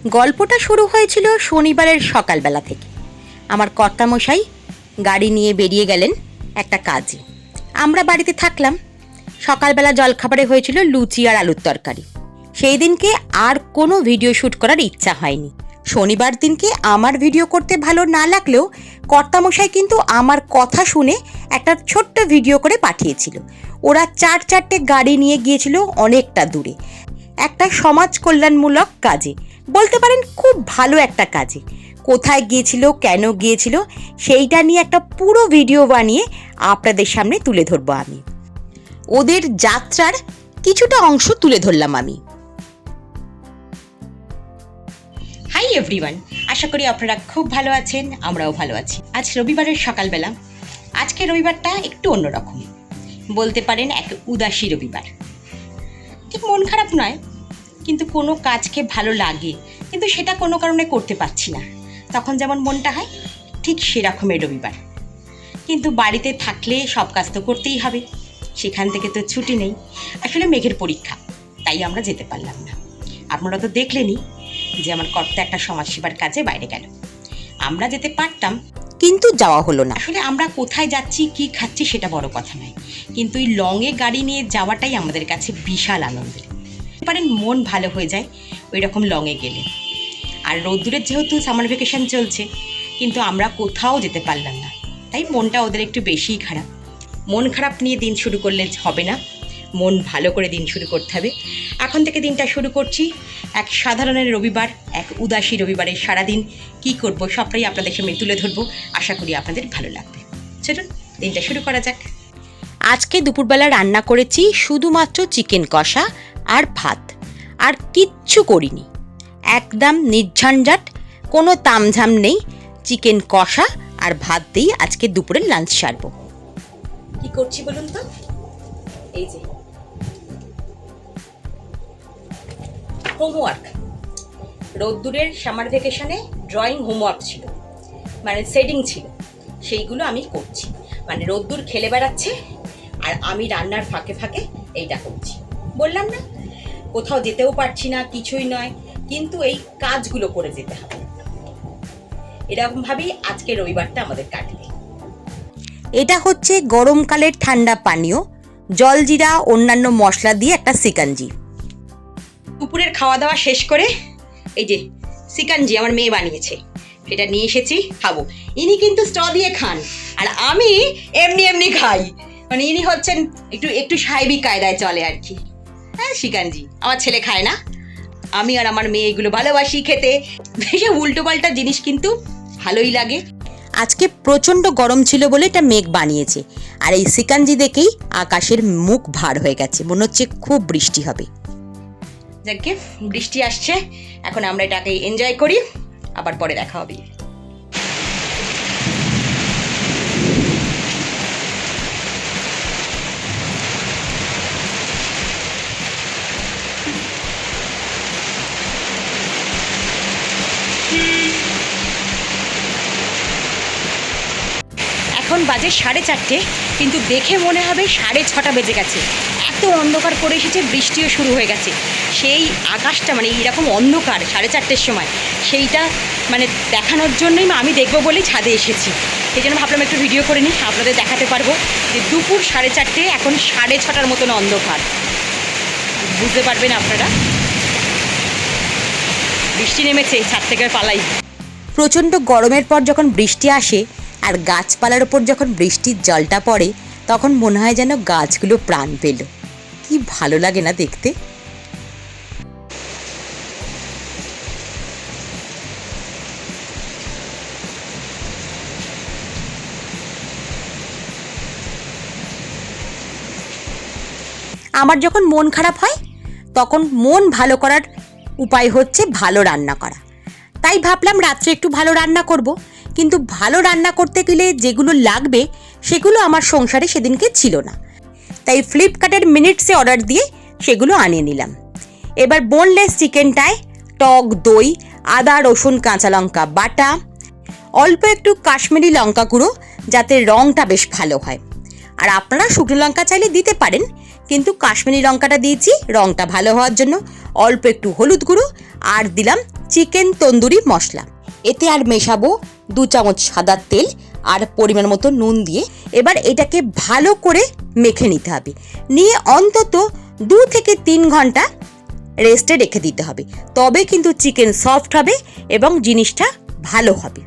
গল্পটা শুরু হয়েছিল শনিবারের সকালবেলা থেকে। আমার কর্তামশাই গাড়ি নিয়ে বেরিয়ে গেলেন একটা কাজে। আমরা বাড়িতে থাকলাম। সকালবেলা জলখাবারে হয়েছিল লুচি আর আলুর তরকারি। সেই দিনকে আর কোনো ভিডিও শ্যুট করার ইচ্ছা হয়নি। শনিবার দিনকে আমার ভিডিও করতে ভালো না লাগলেও কর্তামশাই কিন্তু আমার কথা শুনে একটা ছোট্ট ভিডিও করে পাঠিয়েছিল। ওরা চারটে গাড়ি নিয়ে গিয়েছিল অনেকটা দূরে একটা সমাজ কল্যাণমূলক কাজে, বলতে পারেন খুব ভালো একটা কাজে। কোথায় গিয়েছিল, কেন গিয়েছিল, সেইটা নিয়ে একটা পুরো ভিডিও বানিয়ে আপনাদের সামনে তুলে ধরবো আমি। ওদের যাত্রার কিছুটা অংশ তুলে ধরলাম আমি। হাই এভরিওয়ান, আশা করি আপনারা খুব ভালো আছেন, আমরাও ভালো আছি। আজ রবিবারের সকালবেলা। আজকে রবিবারটা একটু অন্যরকম, বলতে পারেন এক উদাসী রবিবার। ঠিক মন খারাপ নয়, কিন্তু কোনো কাজকে ভালো লাগে কিন্তু সেটা কোনো কারণে করতে পারছি না, তখন যেমন মনটা হয় ঠিক সেরকমের রবিবার। কিন্তু বাড়িতে থাকলে সব কাজ তো করতেই হবে, সেখান থেকে তো ছুটি নেই। আসলে মেঘের পরীক্ষা, তাই আমরা যেতে পারলাম না। আপনারা তো দেখলেনই যে আমার কর্তা একটা সমাজসেবার কাজে বাইরে গেল। আমরা যেতে পারতাম কিন্তু যাওয়া হলো না। আসলে আমরা কোথায় যাচ্ছি, কি খাচ্ছি সেটা বড় কথা নয়, কিন্তু এই লংয়ে গাড়ি নিয়ে যাওয়াটাই আমাদের কাছে বিশাল আনন্দের। পারেন মন ভালো হয়ে যায় ওই রকম লংয়ে গেলে। আর রোদ্দুরের যেহেতু সামার ভ্যাকেশন চলছে, কিন্তু আমরা কোথাও যেতে পারলাম না, তাই মনটা ওদের একটু বেশিই খারাপ। মন খারাপ নিয়ে দিন শুরু করলে হবে না, মন ভালো করে দিন শুরু করতে হবে। এখন থেকে দিনটা শুরু করছি এক সাধারণের রবিবার, এক উদাসী রবিবারের সারাদিন কি করব সবটাই আপনাদের সামনে তুলে ধরবো। আশা করি আপনাদের ভালো লাগবে। চলুন দিনটা শুরু করা যাক। আজকে দুপুরবেলা রান্না করেছি শুধুমাত্র চিকেন কষা আর ভাত, আর কিচ্ছু করিনি। একদম নির্ঝঞ্ঝাট, কোনো তামঝাম নেই। চিকেন কষা আর ভাত দিয়েই আজকে দুপুরের লাঞ্চ সারবো। কি করছি বলুন তো? এই যে হোমওয়ার্ক, রোদ্দুরের সামার ভ্যাকেশনে ড্রয়িং হোমওয়ার্ক ছিল, মানে সেটিং ছিল, সেইগুলো আমি করছি। মানে রোদ্দুর খেলে বেড়াচ্ছে আর আমি রান্নার ফাঁকে ফাঁকে এইটা করছি। বললাম না কোথাও যেতেও পারছি না, কিছুই নয়, কিন্তু এই কাজগুলো করে যেতে হবে। এরকমভাবেই আজকে রবিবারটা আমাদের কাটবে। এটা হচ্ছে গরমকালের ঠান্ডা পানীয়, জলজিরা অন্যান্য মশলা দিয়ে একটা সিকাঞ্জি। দুপুরের খাওয়া দাওয়া শেষ করে এই যে সিকাঞ্জি আমার মেয়ে বানিয়েছে, সেটা নিয়ে এসেছি, খাবো। ইনি কিন্তু স্ট্র দিয়ে খান আর আমি এমনি এমনি খাই, মানে ইনি হচ্ছেন একটু একটু সাহেবিক কায়দায় চলে আর কি। হ্যাঁ, সিকাঞ্জি আমার ছেলে খায় না, আমি আর আমার মেয়ে এগুলো ভালোবাসি খেতে। বেশি উল্টো পাল্টা জিনিস কিন্তু ভালোই লাগে। আজকে প্রচণ্ড গরম ছিল বলে এটা মেঘ বানিয়েছে, আর এই সিকাঞ্জি দেখেই আকাশের মুখ ভার হয়ে গেছে, মনে হচ্ছে খুব বৃষ্টি হবে। যাকে বৃষ্টি আসছে, এখন আমরা এটাকে এনজয় করি, আবার পরে দেখা হবে। এখন বাজে 4:30, কিন্তু দেখে মনে হবে 6:30 বেজে গেছে। এত অন্ধকার করে এসেছে, বৃষ্টিও শুরু হয়ে গেছে। সেই আকাশটা মানে এইরকম অন্ধকার 4:30 সময়, সেইটা মানে দেখানোর জন্যই আমি দেখবো বলেই ছাদে এসেছি। সেই জন্য ভাবলাম একটু ভিডিও করে নিই, আপনাদের দেখাতে পারবো যে দুপুর 4:30, এখন 6:30 মতন অন্ধকার। বুঝতে পারবেন আপনারা, বৃষ্টি নেমেছে, ছাদ থেকে পালাই। প্রচণ্ড গরমের পর যখন বৃষ্টি আসে আর গাছপালার ওপর যখন বৃষ্টির জলটা পড়ে, তখন মনে হয় যেন গাছগুলো প্রাণ পেল। কি ভালো লাগে না দেখতে। আমার যখন মন খারাপ হয়, তখন মন ভালো করার উপায় হচ্ছে ভালো রান্না করা। তাই ভাবলাম রাত্রে একটু ভালো রান্না করব, কিন্তু ভালো রান্না করতে গেলে যেগুলো লাগবে সেগুলো আমার সংসারে সেদিনকে ছিল না। তাই ফ্লিপকার্টের মিনিটসে অর্ডার দিয়ে সেগুলো আনিয়ে নিলাম। এবার বোনলেস চিকেনটায় টক দই, আদা রসুন কাঁচা লঙ্কা বাটা, অল্প একটু কাশ্মীরি লঙ্কা গুঁড়ো যাতে রঙটা বেশ ভালো হয়। আর আপনারা শুকনো লঙ্কা চাইলে দিতে পারেন, কিন্তু কাশ্মীরি লঙ্কাটা দিয়েছি রঙটা ভালো হওয়ার জন্য। অল্প একটু হলুদ গুঁড়ো আর দিলাম চিকেন তন্দুরি মশলা। এতে আর মেশাবো 2 চামচ সাদা তেল আর পরিমাণ মতো নুন দিয়ে। এবার এটাকে ভালো করে মেখে নিতে হবে, নিয়ে অন্তত 2 থেকে 3 ঘন্টা রেস্টে রেখে দিতে হবে। তবে কিন্তু চিকেন সফট হবে এবং জিনিসটা ভালো হবে।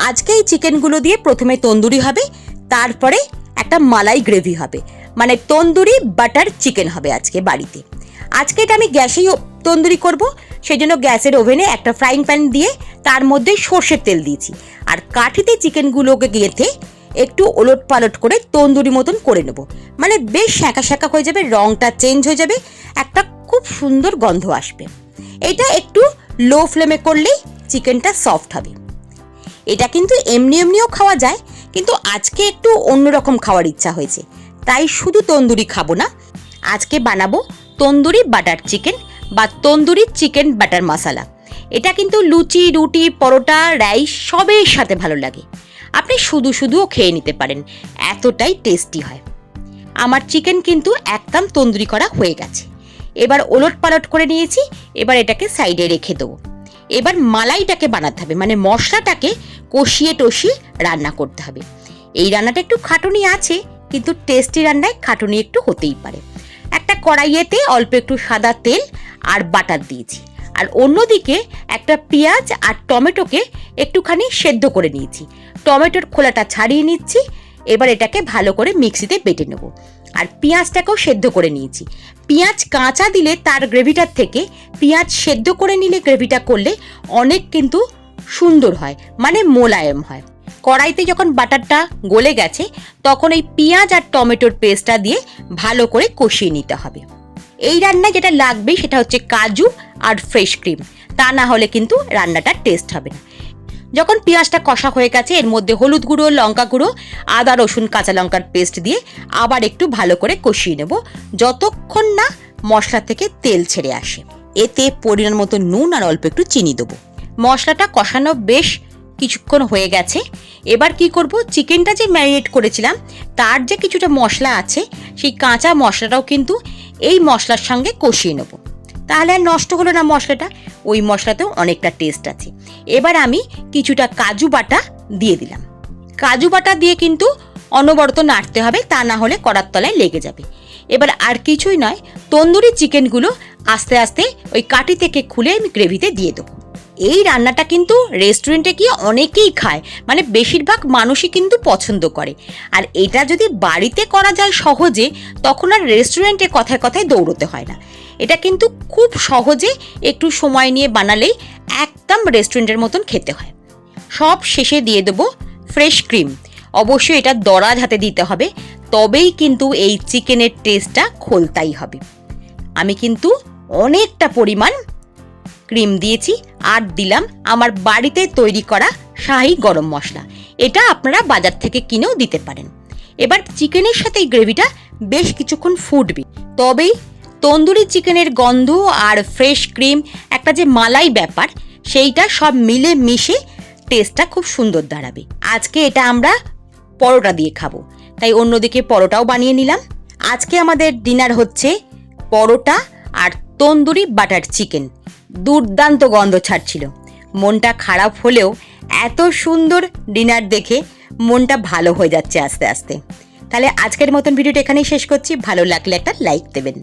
আজকে এই চিকেনগুলো দিয়ে প্রথমে তন্দুরি হবে, তারপরে একটা মালাই গ্রেভি হবে, মানে তন্দুরি বাটার চিকেন হবে আজকে বাড়িতে। আজকে এটা আমি গ্যাসেই তন্দুরি করব, সেই জন্য গ্যাসের ওভেনে একটা ফ্রাইং প্যান দিয়ে তার মধ্যে সর্ষের তেল দিয়েছি। আর কাঠিতে চিকেনগুলোকে গেঁথে একটু ওলট পালট করে তন্দুরি মতন করে নেব, মানে বেশ শাঁকা শাঁকা হয়ে যাবে, রঙটা চেঞ্জ হয়ে যাবে, একটা খুব সুন্দর গন্ধ আসবে। এটা একটু লো ফ্লেমে করলেই চিকেনটা সফট হবে। এটা কিন্তু এমনিও খাওয়া যায়, কিন্তু আজকে একটু অন্যরকম খাওয়ার ইচ্ছা হয়েছে, তাই শুধু তন্দুরি খাবো না, আজকে বানাবো তন্দুরি বাটার চিকেন বা তন্দুরি চিকেন বাটার মশলা। এটা কিন্তু লুচি, রুটি, পরোটা, রাইস সবের সাথে ভালো লাগে। আপনি শুধুও খেয়ে নিতে পারেন, এতটাই টেস্টি হয়। আমার চিকেন কিন্তু একদম তন্দুরি করা হয়ে গেছে। এবার ওলট পালট করে নিয়েছি, এবার এটাকে সাইডে রেখে দেবো। এবার মালাইটাকে বানাতে হবে, মানে মশলাটাকে কষিয়ে টষিয়ে রান্না করতে হবে। এই রান্নাটা একটু খাটুনি আছে, কিন্তু টেস্টি রান্নায় খাটুনি একটু হতেই পারে। একটা কড়াইয়েতে অল্প একটু সাদা তেল আর বাটার দিয়েছি, আর অন্যদিকে একটা পেঁয়াজ আর টমেটোকে একটুখানি সেদ্ধ করে নিয়েছি। টমেটোর খোলাটা ছাড়িয়ে নিচ্ছি। এবার এটাকে ভালো করে মিক্সিতে বেটে নেব। আর পেঁয়াজটাকেও সেদ্ধ করে নিয়েছি। পেঁয়াজ কাঁচা দিলে তার গ্রেভিটার থেকে পেঁয়াজ সেদ্ধ করে নিলে গ্রেভিটা করলে অনেক কিন্তু সুন্দর হয়, মানে মোলায়েম হয়। কড়াইতে যখন বাটারটা গলে গেছে তখন এই পেঁয়াজ আর টমেটোর পেস্টটা দিয়ে ভালো করে কষিয়ে নিতে হবে। এই রান্নায় যেটা লাগবে সেটা হচ্ছে কাজু আর ফ্রেশ ক্রিম, তা না হলে কিন্তু রান্নাটা টেস্ট হবে না। যখন পেঁয়াজটা কষা হয়ে গেছে এর মধ্যে হলুদ গুঁড়ো, লঙ্কা গুঁড়ো, আদা রসুন কাঁচা লঙ্কার পেস্ট দিয়ে আবার একটু ভালো করে কষিয়ে নেব, যতক্ষণ না মশলা থেকে তেল ছেড়ে আসে। এতে পরিমাণ মতো নুন আর অল্প একটু চিনি দেবো। মশলাটা কষানো বেশ কিছুক্ষণ হয়ে গেছে। এবার কি করব, চিকেনটা যে ম্যারিনেট করেছিলাম তার যে কিছুটা মশলা আছে সেই কাঁচা মশলাটাও কিন্তু এই মশলার সঙ্গে কষিয়ে নেব, তাহলে আর নষ্ট হলো না মশলাটা। ওই মশলাতেও অনেকটা টেস্ট আছে। এবার আমি কিছুটা কাজু বাটা দিয়ে দিলাম। কাজু বাটা দিয়ে কিন্তু অনবরত নাড়তে হবে, তা না হলে কড়ার তলায় লেগে যাবে। এবার আর কিছুই নয়, তন্দুরি চিকেনগুলো আস্তে আস্তে ওই কাঠি থেকে খুলে আমি গ্রেভিতে দিয়ে দেবো। এই রান্নাটা কিন্তু রেস্টুরেন্টে গিয়ে অনেকেই খায়, মানে বেশিরভাগ মানুষই কিন্তু পছন্দ করে। আর এটা যদি বাড়িতে করা যায় সহজে, তখন আর রেস্টুরেন্টে কথায় কথায় দৌড়তে হয় না। এটা কিন্তু খুব সহজে একটু সময় নিয়ে বানালেই একদম রেস্টুরেন্টের মতন খেতে হয়। সব শেষে দিয়ে দেবো ফ্রেশ ক্রিম। অবশ্যই এটা দরাজ হাতে দিতে হবে, তবেই কিন্তু এই চিকেনের টেস্টটা খোলতাই হবে। আমি কিন্তু অনেকটা পরিমাণ ক্রিম দিয়েছি, আর দিলাম আমার বাড়িতে তৈরি করা শাহি গরম মশলা। এটা আপনারা বাজার থেকে কিনেও দিতে পারেন। এবার চিকেনের সাথে এই গ্রেভিটা বেশ কিছুক্ষণ ফুটবে, তবেই তন্দুরি চিকেনের গন্ধ আর ফ্রেশ ক্রিম, একটা যে মালাই ব্যাপার, সেইটা সব মিলে মিশে টেস্টটা খুব সুন্দর দাঁড়াবে। আজকে এটা আমরা পরোটা দিয়ে খাবো, তাই অন্যদিকে পরোটাও বানিয়ে নিলাম। আজকে আমাদের ডিনার হচ্ছে পরোটা আর তন্দুরি বাটার চিকেন। দুর্দান্ত গন্ধ ছাড়ছিল। মনটা খারাপ হলেও এত সুন্দর ডিনার দেখে মনটা ভালো হয়ে যাচ্ছে আস্তে আস্তে। তাহলে আজকের মতন ভিডিওটা এখানেই শেষ করছি। ভালো লাগলে একটা লাইক দেবেন।